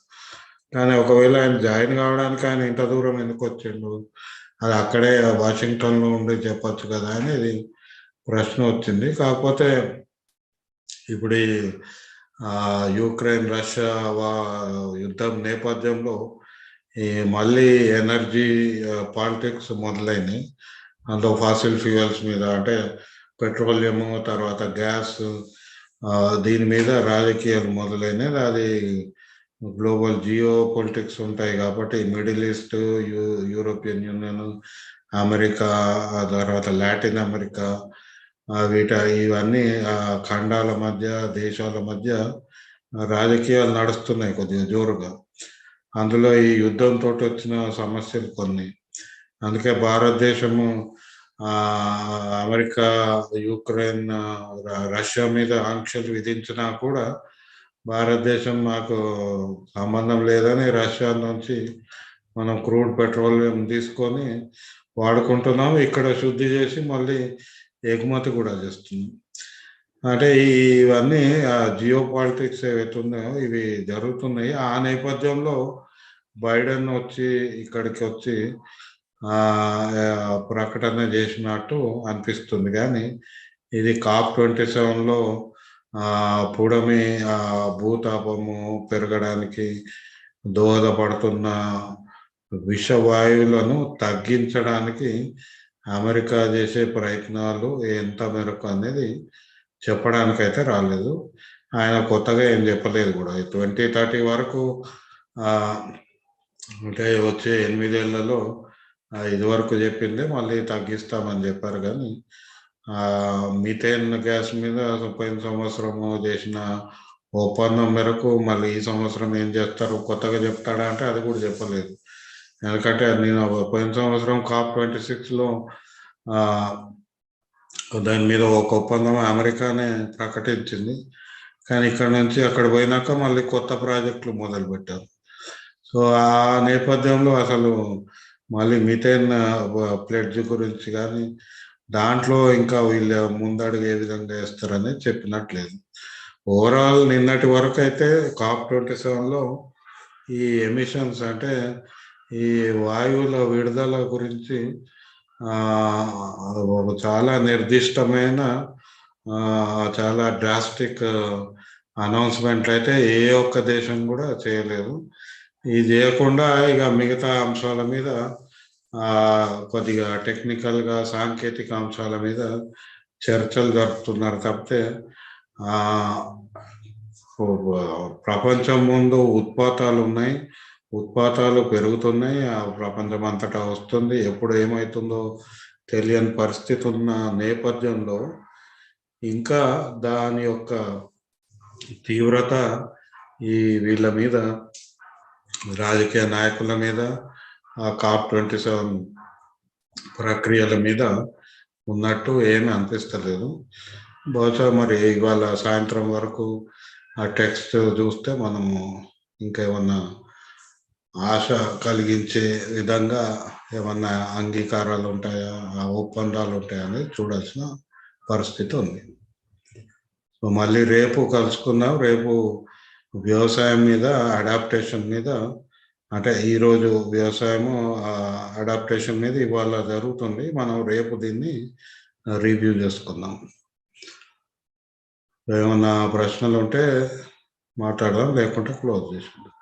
కానీ ఒకవేళ ఆయన జాయిన్ కావడానికి ఆయన ఇంత దూరం ఎందుకు వచ్చిండు, అది అక్కడే వాషింగ్టన్లో ఉండి చెప్పొచ్చు కదా అనేది ప్రశ్న వచ్చింది. కాకపోతే ఇప్పుడు ఈ యుక్రెయిన్ రష్యా యుద్ధం నేపథ్యంలో ఈ మళ్ళీ ఎనర్జీ పాలిటిక్స్ మొదలైనవి. అందులో ఫాసిల్ ఫ్యూయల్స్ మీద అంటే పెట్రోలియము, తర్వాత గ్యాస్, దీని మీద రాజకీయాలు మొదలైనవి. అది గ్లోబల్ జియో పొలిటిక్స్ ఉంటాయి కాబట్టి middle east, European union, America, తర్వాత లాటిన్ అమెరికా, ఇవన్నీ ఖండాల మధ్య, దేశాల మధ్య రాజకీయాలు నడుస్తున్నాయి కొద్దిగా జోరుగా. అందులో ఈ యుద్ధంతో వచ్చిన సమస్యలు కొన్ని. అందుకే భారతదేశము అమెరికా, యుక్రెయిన్, రష్యా మీద ఆంక్షలు విధించినా కూడా భారతదేశం మాకు సంబంధం లేదని రష్యా నుంచి మనం క్రూడ్ పెట్రోలియం తీసుకొని వాడుకుంటున్నాం. ఇక్కడ శుద్ధి చేసి మళ్ళీ ఎగుమతి కూడా చేస్తుంది. అంటే ఇవన్నీ జియో పాలిటిక్స్ ఏవైతే ఉన్నాయో ఇవి జరుగుతున్నాయి. ఆ నేపథ్యంలో బైడెన్ వచ్చి ఇక్కడికి వచ్చి ప్రకటన చేసినట్టు అనిపిస్తుంది. కానీ ఇది COP27లో పుడమి భూతాపము పెరగడానికి దోహదపడుతున్న విషవాయువులను తగ్గించడానికి అమెరికా చేసే ప్రయత్నాలు ఎంత మేరకు అనేది చెప్పడానికైతే రాలేదు. ఆయన కొత్తగా ఏం చెప్పలేదు కూడా. 2030 వరకు అంటే వచ్చే 8 ఏళ్లలో ఇదివరకు చెప్పిందే మళ్ళీ తగ్గిస్తామని చెప్పారు. కానీ మిథేన్ గ్యాస్ మీద పోయిన సంవత్సరము చేసిన ఒప్పందం మేరకు మళ్ళీ ఈ సంవత్సరం ఏం చేస్తారు, కొత్తగా చెప్తాడా అంటే అది కూడా చెప్పలేదు. ఎందుకంటే నేను పోయిన సంవత్సరం COP26లో దాని మీద ఒక ఒప్పందం అమెరికానే ప్రకటించింది. కానీ ఇక్కడ నుంచి అక్కడ పోయినాక మళ్ళీ కొత్త ప్రాజెక్టులు మొదలు పెట్టారు. సో ఆ నేపథ్యంలో అసలు మళ్ళీ మిథేన్ ప్లెడ్జ్ గురించి కానీ దాంట్లో ఇంకా వీళ్ళు ముందడుగు ఏ విధంగా వేస్తారని చెప్పినట్లేదు. ఓవరాల్ నిన్నటి వరకు అయితే COP27లో ఈ ఎమిషన్స్ అంటే ఈ వాయువుల విడుదల గురించి చాలా నిర్దిష్టమైన చాలా డ్రాస్టిక్ అనౌన్స్మెంట్లు అయితే ఏ ఒక్క దేశం కూడా చేయలేదు. ఇది చేయకుండా ఇక మిగతా అంశాల మీద కొద్దిగా టెక్నికల్గా సాంకేతిక అంశాల మీద చర్చలు జరుపుతున్నారు తప్పితే ప్రపంచం ముందు ఉత్పాతాలు ఉన్నాయి, ఉత్పాతాలు పెరుగుతున్నాయి, ప్రపంచం అంతటా వస్తుంది. ఎప్పుడు ఏమవుతుందో తెలియని పరిస్థితి ఉన్న నేపథ్యంలో ఇంకా దాని యొక్క తీవ్రత ఈ వీళ్ళ మీద, రాజకీయ నాయకుల మీద, COP27 ప్రక్రియల మీద ఉన్నట్టు ఏమీ అనిపిస్తలేదు. బహుశా మరి ఇవాళ సాయంత్రం వరకు ఆ టెక్స్ట్ చూస్తే మనము ఇంకేమన్నా ఆశ కలిగించే విధంగా ఏమన్నా అంగీకారాలు ఉంటాయా, ఒప్పందాలు ఉంటాయా అనేది చూడాల్సిన పరిస్థితి ఉంది. సో మళ్ళీ రేపు కలుసుకుందాం. రేపు వ్యవసాయం మీద, అడాప్టేషన్ మీద, అంటే ఈరోజు వ్యవసాయము అడాప్టేషన్ మీద ఇవాళ జరుగుతుంది. మనం రేపు దీన్ని రివ్యూ చేసుకుందాం. ఏమన్నా ప్రశ్నలు ఉంటే మాట్లాడదాం, లేకుంటే క్లోజ్ చేసుకుందాం.